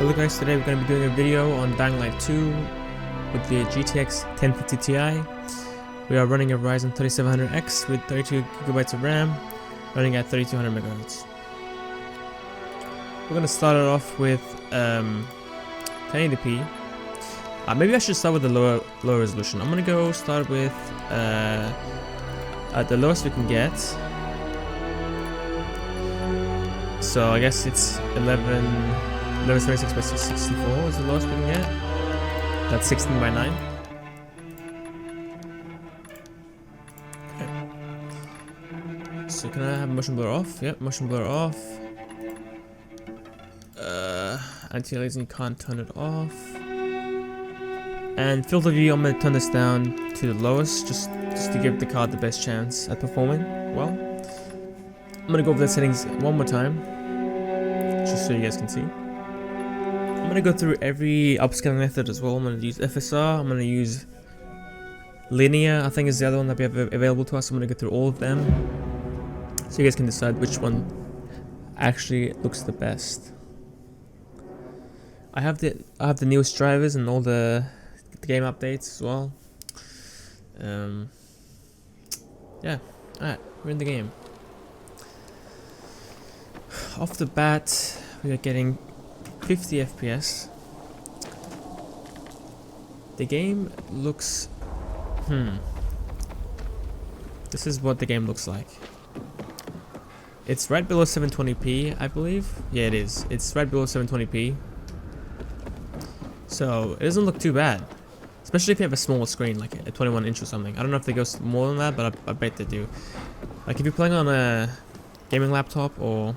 Hello guys, today we're going to be doing a video on Dying Light 2 with the GTX 1050 Ti. We are running a Ryzen 3700X with 32GB of RAM, running at 3200 MHz. We're going to start it off with 1080p. Maybe I should start with the lower resolution. I'm going to go start with at the lowest we can get. So I guess it's 1126 by 664 is the lowest we can get. That's 16 by 9. Okay. So can I have motion blur off? Yep, motion blur off. Anti-aliasing, can't turn it off. And field of view, I'm going to turn this down to the lowest just to give the card the best chance at performing well. I'm going to go over the settings one more time just so you guys can see. I'm going to go through every upscaling method as well. I'm going to use FSR, I'm going to use linear, I think is the other one that we have available to us. I'm going to go through all of them so you guys can decide which one actually looks the best. I have the newest drivers and all the game updates as well. Yeah, alright, we're in the game. Off the bat, we are getting 50 FPS. The game looks... This is what the game looks like. It's right below 720p, I believe. Yeah, it is. It's right below 720p. So, it doesn't look too bad. Especially if you have a smaller screen, like a 21 inch or something. I don't know if they go more than that, but I bet they do. Like if you're playing on a gaming laptop or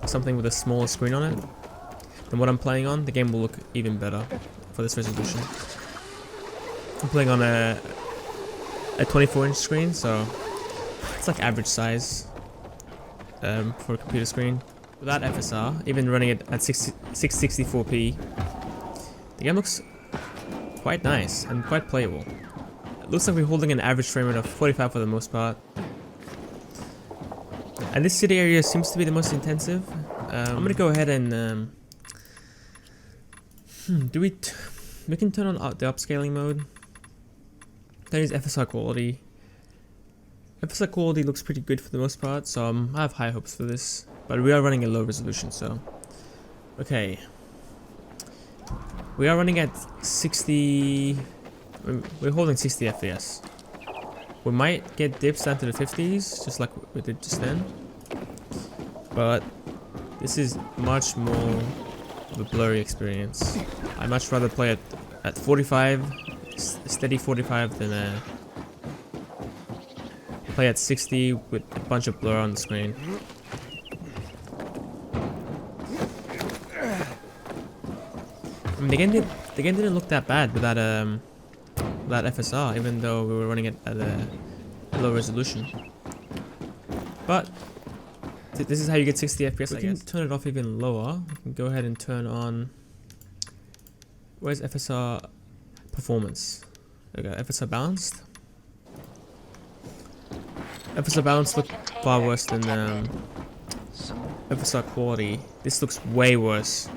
something with a smaller screen on it than what I'm playing on, the game will look even better for this resolution. I'm playing on a 24 inch screen, so it's like average size for a computer screen. Without FSR, even running it at 664p, the game looks quite nice and quite playable. It looks like we're holding an average frame rate of 45 for the most part. And this city area seems to be the most intensive. I'm gonna go ahead and we can turn on the upscaling mode. Then use FSR quality. FSR quality looks pretty good for the most part, so I have high hopes for this. But we are running a low resolution, so okay. We are running at 60. We're holding 60 FPS. We might get dips down to the 50s, just like we did just then. But this is much more of a blurry experience. I much rather play it at 45, steady 45, than play at 60 with a bunch of blur on the screen. I mean, the game didn't look that bad without FSR, even though we were running it at a low resolution. But this is how you get 60 FPS. We can turn it off even lower. We can go ahead and turn on. Where's FSR performance? There we go. FSR balanced. FSR balanced look far worse than FSR quality. This looks way worse.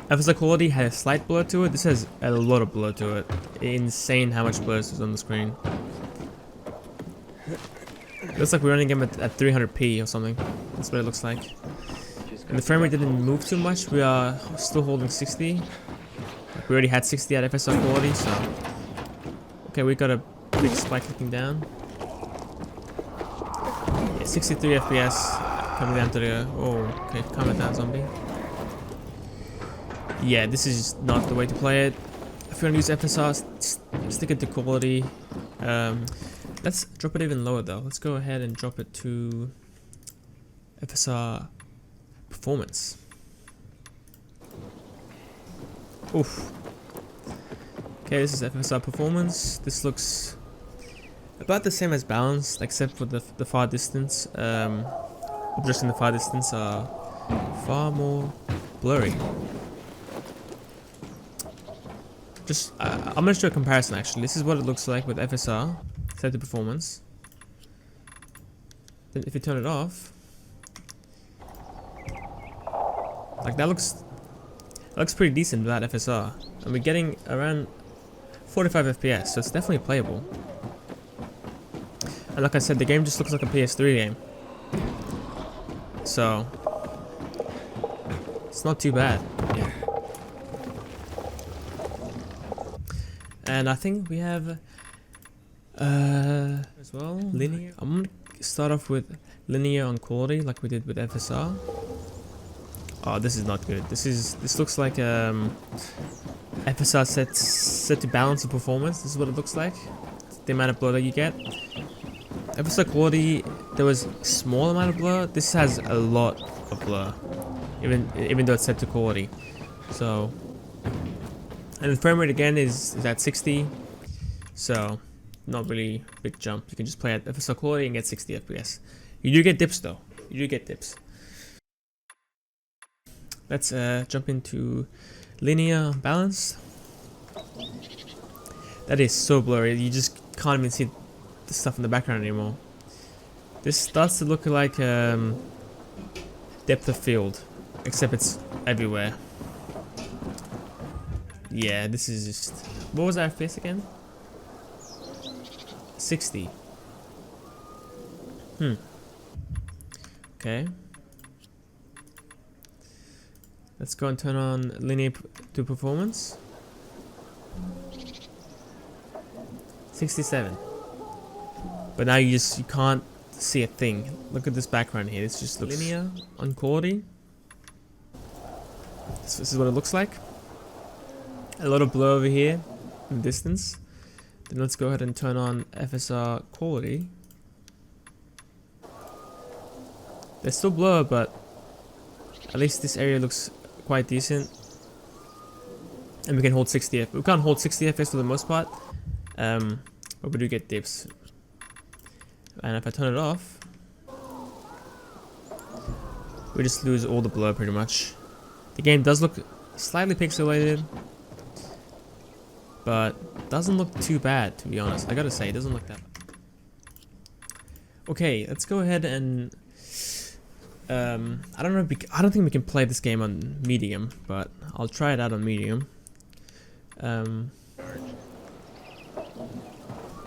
FSR quality had a slight blur to it. This has a lot of blur to it. Insane how much blur is on the screen. It looks like we're running him at 300p or something. That's what it looks like. And the frame rate didn't move too much. We are still holding 60. Like we already had 60 at FSR quality, so... Okay, we got a big spike looking down. Yeah, 63 FPS. Coming down to the... Oh, okay, calm it down, zombie. Yeah, this is just not the way to play it. If you're gonna use FSR, stick it to quality. Let's drop it even lower though. Let's go ahead and drop it to FSR performance. Oof. Okay, this is FSR performance. This looks about the same as balanced, except for the far distance. Objects in the far distance are far more blurry. I'm going to show a comparison actually. This is what it looks like with FSR, set to performance. Then if you turn it off, Like that looks pretty decent without FSR, and we're getting around 45 FPS, so it's definitely playable. And like I said, the game just looks like a PS3 game, so it's not too bad. Yeah. And I think we have as well linear. I'm gonna start off with linear on quality like we did with FSR. Oh, this is not good. This looks like FSR set to balance the performance. This is what it looks like. The amount of blur that you get. FSR quality, there was a small amount of blur. This has a lot of blur, even though it's set to quality. So, and the frame rate again is at 60. So, not really big jump. You can just play at FSR quality and get 60 FPS. You do get dips though. You do get dips. Let's jump into linear balance. That is so blurry. You just can't even see the stuff in the background anymore. This starts to look like depth of field, except it's everywhere. Yeah, this is just... What was our FPS again? 60. Okay. Let's go and turn on linear to performance. 67. But now you can't see a thing. Look at this background here. It's just linear on quality. This is what it looks like. A lot of blur over here in distance. Then let's go ahead and turn on FSR quality. There's still blur, but at least this area looks quite decent. And we can hold 60 FPS. We can't hold 60 FPS for the most part. But we do get dips. And if I turn it off, we just lose all the blur pretty much. The game does look slightly pixelated, but doesn't look too bad, to be honest. I gotta say, it doesn't look that bad. Okay, let's go ahead and I don't think we can play this game on medium, but I'll try it out on medium.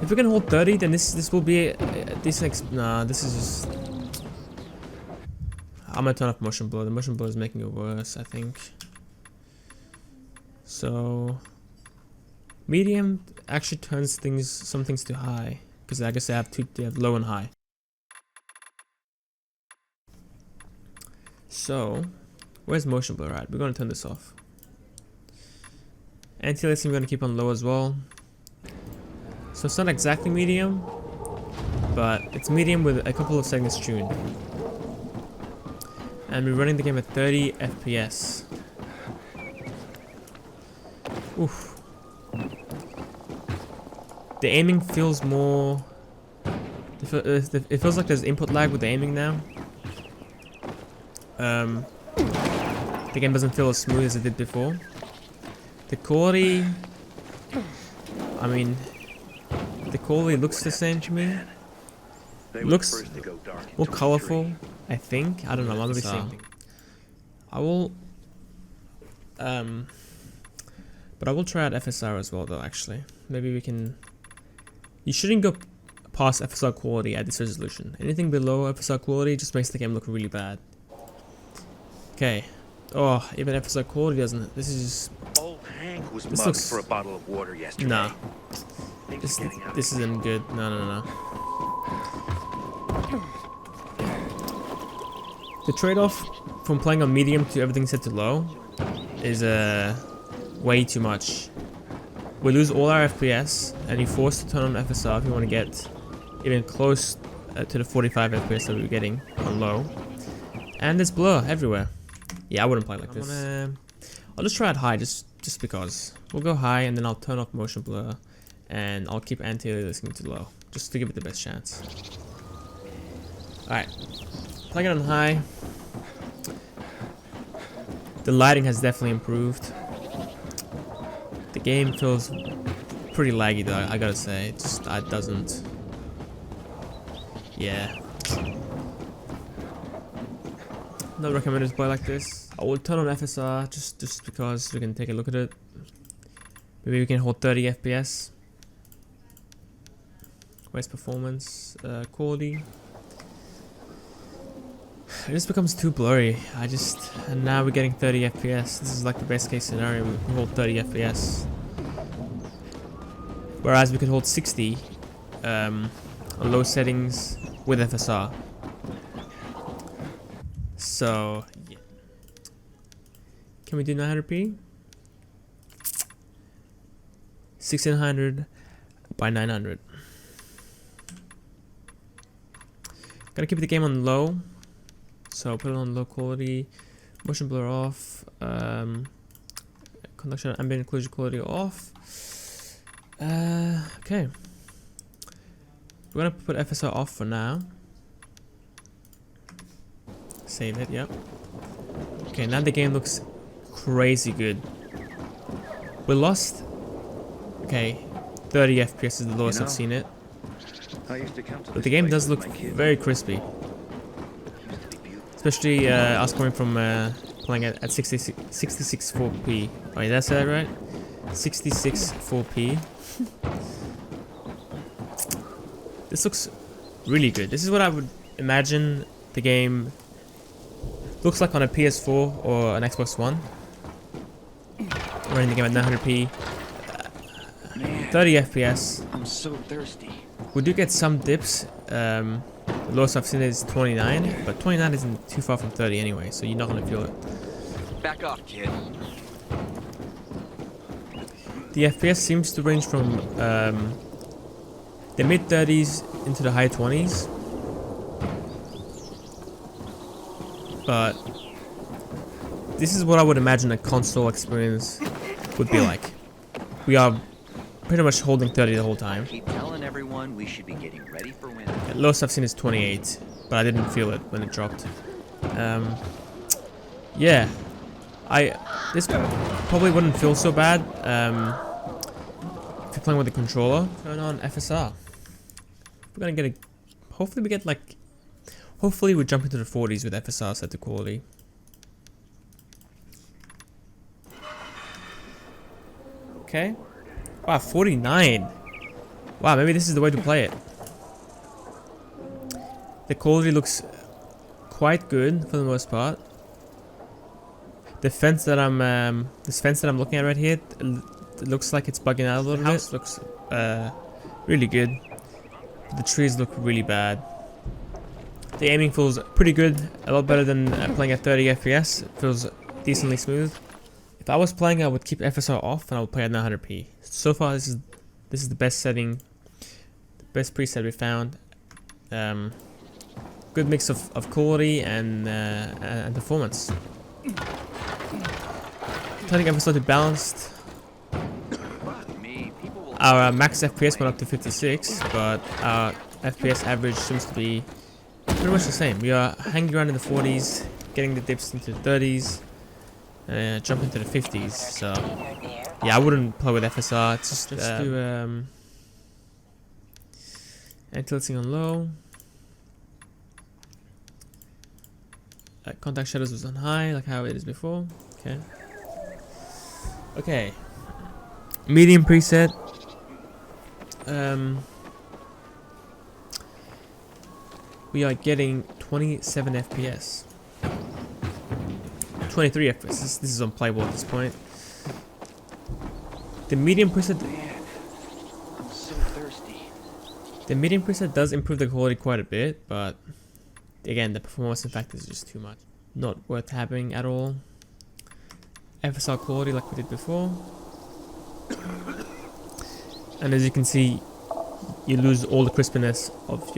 If we can hold 30, then this will be nah, this is just... I'm gonna turn off motion blur. The motion blur is making it worse, I think. So medium actually turns some things to high, because I guess they have low and high. So where's motion blur at? We're gonna turn this off. Anti-aliasing we're gonna keep on low as well. So it's not exactly medium, but it's medium with a couple of settings tuned. And we're running the game at 30 FPS. Oof. The aiming feels more... It feels like there's input lag with the aiming now. The game doesn't feel as smooth as it did before. The quality... I mean... The quality looks the same to me. It looks more colorful, I think. I don't know, I'm gonna be seeing. I will but I will try out FSR as well though, actually. Maybe we can... You shouldn't go past FSR quality at this resolution. Anything below FSR quality just makes the game look really bad. Okay. Oh, even FSR quality doesn't... This is just... Old Hank was mugged for a bottle of water yesterday. Nah. This isn't good. No. The trade-off from playing on medium to everything set to low is way too much. We lose all our FPS, and you're forced to turn on FSR if you want to get even close to the 45 FPS that we were getting on low. And there's blur everywhere. Yeah, I wouldn't play like this. I'll just try it high, just because. We'll go high, and then I'll turn off motion blur. And I'll keep anti-aliasing to low, just to give it the best chance. Alright, playing it on high. The lighting has definitely improved. The game feels pretty laggy though, I gotta say. It just doesn't... Yeah. Not recommended to play like this. I will turn on FSR just because we can take a look at it. Maybe we can hold 30 FPS. Where's performance? Quality. It just becomes too blurry. And now we're getting 30 FPS. This is like the best case scenario. We can hold 30 FPS. Whereas we could hold 60 on low settings with FSR. So, yeah. Can we do 900p? 1600 by 900. Gotta keep the game on low. So put it on low quality. Motion blur off. Conduction ambient occlusion quality off. Okay. We're gonna put FSR off for now. Save it, yep. Okay, now the game looks crazy good. We lost. Okay, 30 FPS is the lowest I've seen it. But the game does look very crispy. Especially I was coming from playing at 66 4p. Wait, did I say that right? 66 4p. This looks really good. This is what I would imagine the game looks like on a PS4 or an Xbox One. Running the game at 900p. 30 FPS. I'm so thirsty. We do get some dips. The lowest I've seen is 29, but 29 isn't too far from 30 anyway, so you're not gonna feel it. Back off, kid. The FPS seems to range from the mid 30s into the high 20s, but this is what I would imagine a console experience would be like. We are pretty much holding 30 the whole time. Keep telling everyone we should be getting ready for winter. The lowest I've seen is 28, but I didn't feel it when it dropped. Yeah, this probably wouldn't feel so bad if you're playing with the controller. Turn on FSR. We're gonna get a. Hopefully we get like. Hopefully we jump into the 40s with FSR set to quality. Okay. Wow, 49. Wow, maybe this is the way to play it. The quality looks quite good for the most part. The fence that this fence that I'm looking at right here, it looks like it's bugging out a little bit. The house looks really good. The trees look really bad. The aiming feels pretty good, a lot better than playing at 30 FPS. It feels decently smooth. If I was playing, I would keep FSR off and I would play at 900p. So far, this is the best setting, the best preset we found. Good mix of quality and performance. Turning FSR to balanced. Our max FPS went up to 56, but our FPS average seems to be pretty much the same. We are hanging around in the 40s, getting the dips into the 30s, jumping to the 50s. So yeah, I wouldn't play with FSR. It's just do anti-aliasing on low. Contact shadows was on high, like how it is before. Okay. Okay. Medium preset. We are getting 27 FPS. 23 FPS. This is unplayable at this point. The medium preset. Man, I'm so thirsty. The medium preset does improve the quality quite a bit, but again, the performance in fact is just too much. Not worth having at all. FSR quality like we did before. And as you can see, you lose all the crispiness of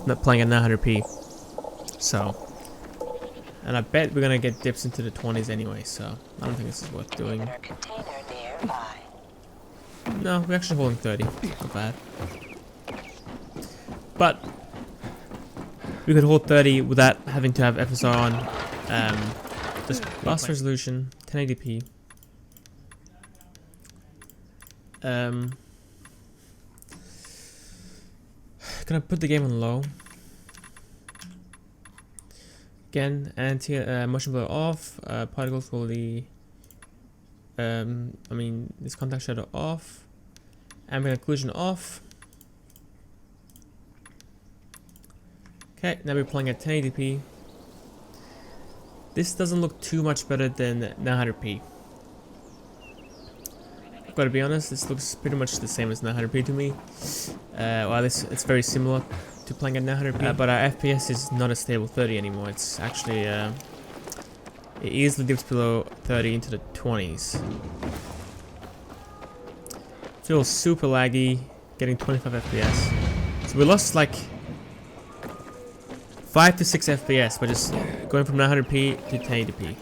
not playing at 900p. So, and I bet we're gonna get dips into the 20s anyway. So I don't think this is worth doing. No, we're actually holding 30. Not bad. But we could hold 30 without having to have FSR on. Just last resolution, 1080p. Gonna put the game on low. Again, anti motion blur off, particle quality. This contact shadow off, ambient occlusion off. Okay, now we're playing at 1080p. This doesn't look too much better than 900p. I've got to be honest, this looks pretty much the same as 900p to me. Well, it's very similar to playing at 900p, but our FPS is not a stable 30 anymore. It's actually it easily dips below 30 into the 20s. Feels super laggy, getting 25 FPS. So we lost like 5 to 6 FPS by just going from 900p to 1080p.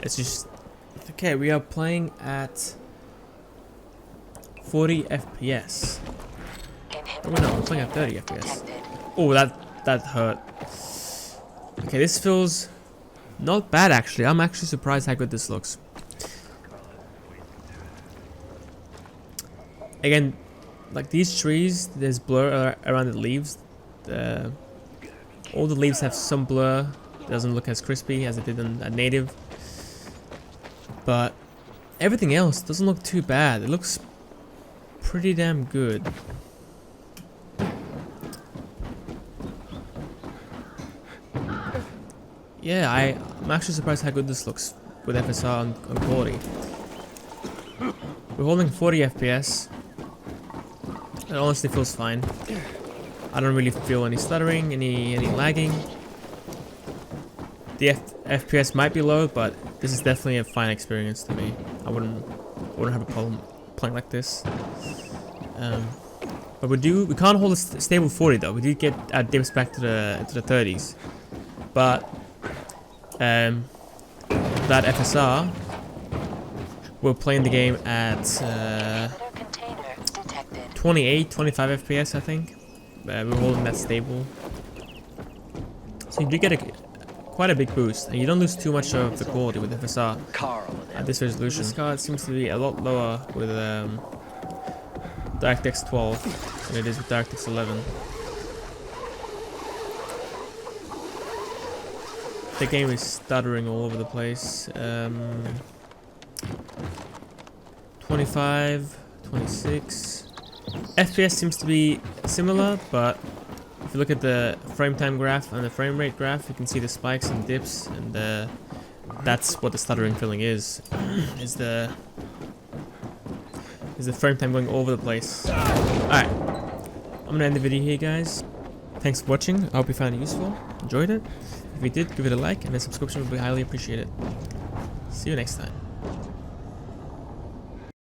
It's just okay. We are playing at 40 FPS. Oh no, we're playing at 30 FPS. Oh, that hurt. Okay, this feels not bad actually. I'm actually surprised how good this looks. Again, like these trees, there's blur around the leaves. All the leaves have some blur. It doesn't look as crispy as it did on a native. But everything else doesn't look too bad. It looks pretty damn good. Yeah, I'm actually surprised how good this looks with FSR on quality. We're holding 40 FPS. It honestly feels fine. I don't really feel any stuttering, any lagging. The FPS might be low, but this is definitely a fine experience to me. I wouldn't have a problem playing like this. But we can't hold a stable 40 though. We did get our dips back to the 30s, but that FSR, we're playing the game at 28, 25 FPS, I think. We're holding that stable, so you do get quite a big boost, and you don't lose too much of the quality with FSR at this resolution. This card seems to be a lot lower with DirectX 12 than it is with DirectX 11. The game is stuttering all over the place. 25, 26. FPS seems to be similar, but if you look at the frame time graph and the frame rate graph, you can see the spikes and dips, and that's what the stuttering feeling is. is the frame time going all over the place. Alright, I'm gonna end the video here, guys. Thanks for watching. I hope you found it useful, enjoyed it. If you did, give it a like, and a subscription would be highly appreciated. See you next time.